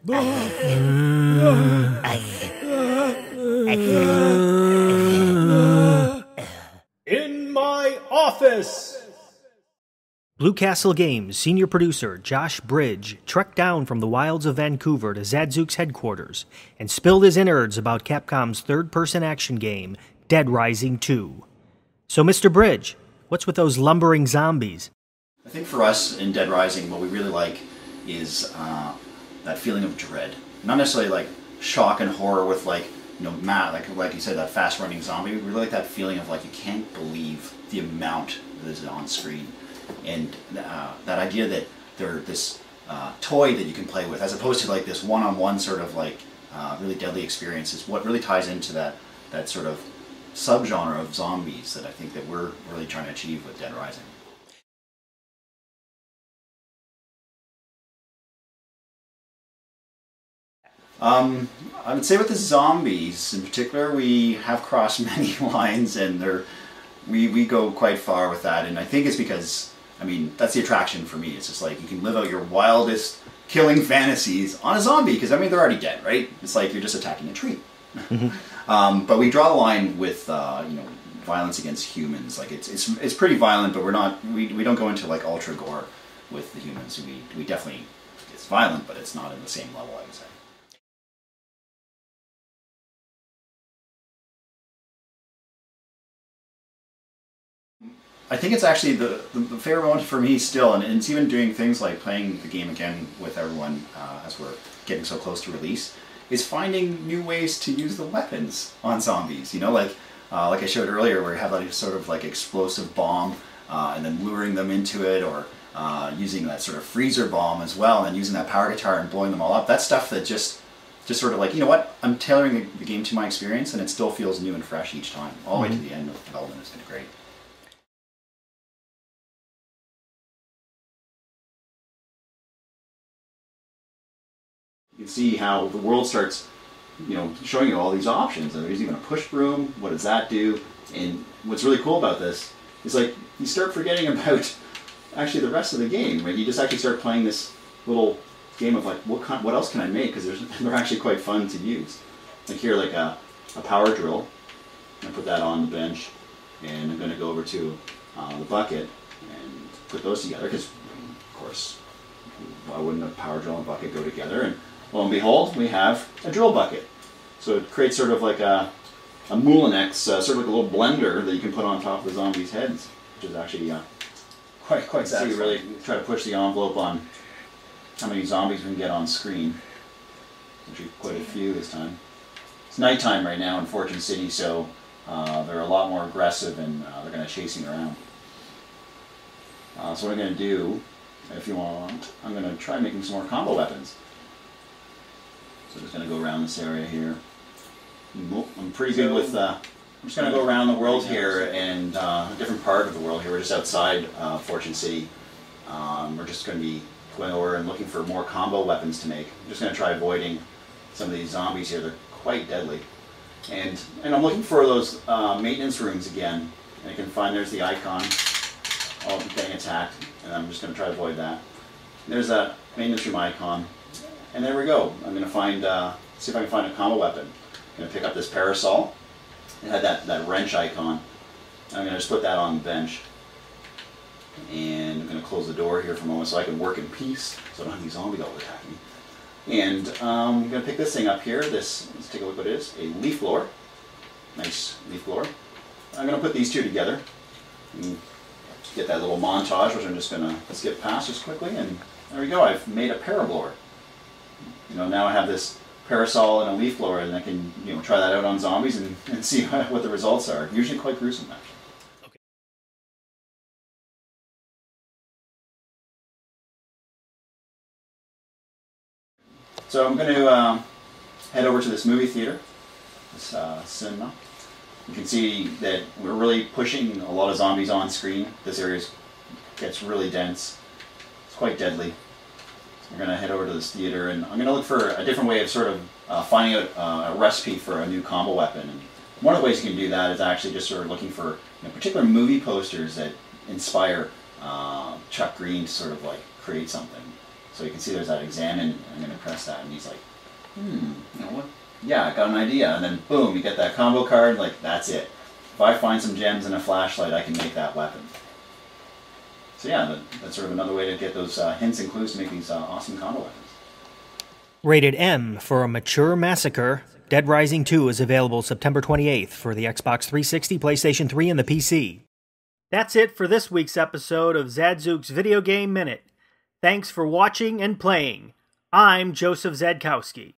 In my office! Blue Castle Games senior producer Josh Bridge trekked down from the wilds of Vancouver to Zadzooks headquarters and spilled his innards about Capcom's third-person action game, Dead Rising 2. So, Mr. Bridge, what's with those lumbering zombies? I think for us in Dead Rising, what we really like is that feeling of dread. Not necessarily like shock and horror with like, you know, like you said, that fast-running zombie. We really like that feeling of like you can't believe the amount that is on screen. And that idea that they're this toy that you can play with, as opposed to like this one-on-one sort of like really deadly experience, is what really ties into that sort of subgenre of zombies that I think that we're really trying to achieve with Dead Rising. I would say with the zombies in particular, we have crossed many lines, and we go quite far with that. And I think it's because, I mean, that's the attraction for me. It's just like you can live out your wildest killing fantasies on a zombie, because I mean they're already dead, right? It's like you're just attacking a tree. But we draw the line with you know, violence against humans. Like it's pretty violent, but we don't go into like ultra gore with the humans. We definitely, it's violent, but it's not in the same level, I would say. I think it's actually the favorite one for me still, and it's even doing things like playing the game again with everyone as we're getting so close to release, is finding new ways to use the weapons on zombies. You know, like I showed earlier, where you have like a sort of like explosive bomb and then luring them into it, or using that sort of freezer bomb as well, and then using that power guitar and blowing them all up. That's stuff that just sort of like, you know what, I'm tailoring the game to my experience, and it still feels new and fresh each time, all the way to the end of development. It's been great. You can see how the world starts, you know, showing you all these options. And there's even a push broom. What does that do? And what's really cool about this is like you start forgetting about actually the rest of the game. Right? You just actually start playing this little game of like, what else can I make? Because they're actually quite fun to use. Like here, like a power drill. I'm gonna put that on the bench, and I'm gonna go over to the bucket and put those together. Because of course, why wouldn't a power drill and bucket go together? And lo and behold, we have a drill bucket. So it creates sort of like a Moulinex, sort of like a little blender that you can put on top of the zombies' heads, which is actually quite satisfying. So you really try to push the envelope on how many zombies we can get on screen. Actually, quite a few this time. It's nighttime right now in Fortune City, so they're a lot more aggressive, and they're going to chase me around. So what I'm going to do, if you want, I'm going to try making some more combo weapons. So I'm just going to go around this area here. I'm pretty good with, I'm just going to go around the world here, and a different part of the world here. We're just outside Fortune City. We're just going to be going over and looking for more combo weapons to make. I'm just going to try avoiding some of these zombies here. They're quite deadly. And I'm looking for those maintenance rooms again. And you can find, there's the icon. Oh, getting attacked. And I'm just going to try to avoid that. And there's that maintenance room icon. And there we go. I'm going to find, see if I can find a combo weapon. I'm going to pick up this parasol. It had that wrench icon. I'm going to just put that on the bench. And I'm going to close the door here for a moment so I can work in peace, so I don't have these zombies all attack me. And I'm going to pick this thing up here. Let's take a look what it is. A leaf blower. Nice leaf blower. I'm going to put these two together. And get that little montage, which I'm just going to skip past just quickly. And there we go. I've made a parablower. You know, now I have this parasol and a leaf blower, and I can, you know, try that out on zombies and see what the results are. Usually quite gruesome, actually. Okay. So I'm going to head over to this movie theater, this cinema. You can see that we're really pushing a lot of zombies on screen. This area gets really dense. It's quite deadly. We're going to head over to this theater, and I'm going to look for a different way of sort of finding out a recipe for a new combo weapon. And one of the ways you can do that is actually just sort of looking for, you know, particular movie posters that inspire Chuck Green to sort of like create something. So you can see there's that examine. I'm going to press that, and he's like, you know what? Yeah, I got an idea. And then boom, you get that combo card. Like, that's it. If I find some gems and a flashlight, I can make that weapon. So yeah, that's sort of another way to get those hints and clues to make these awesome combo weapons. Rated M for a mature massacre, Dead Rising 2 is available September 28th for the Xbox 360, PlayStation 3, and the PC. That's it for this week's episode of Zadzooks Video Game Minute. Thanks for watching and playing. I'm Joseph Zadkowski.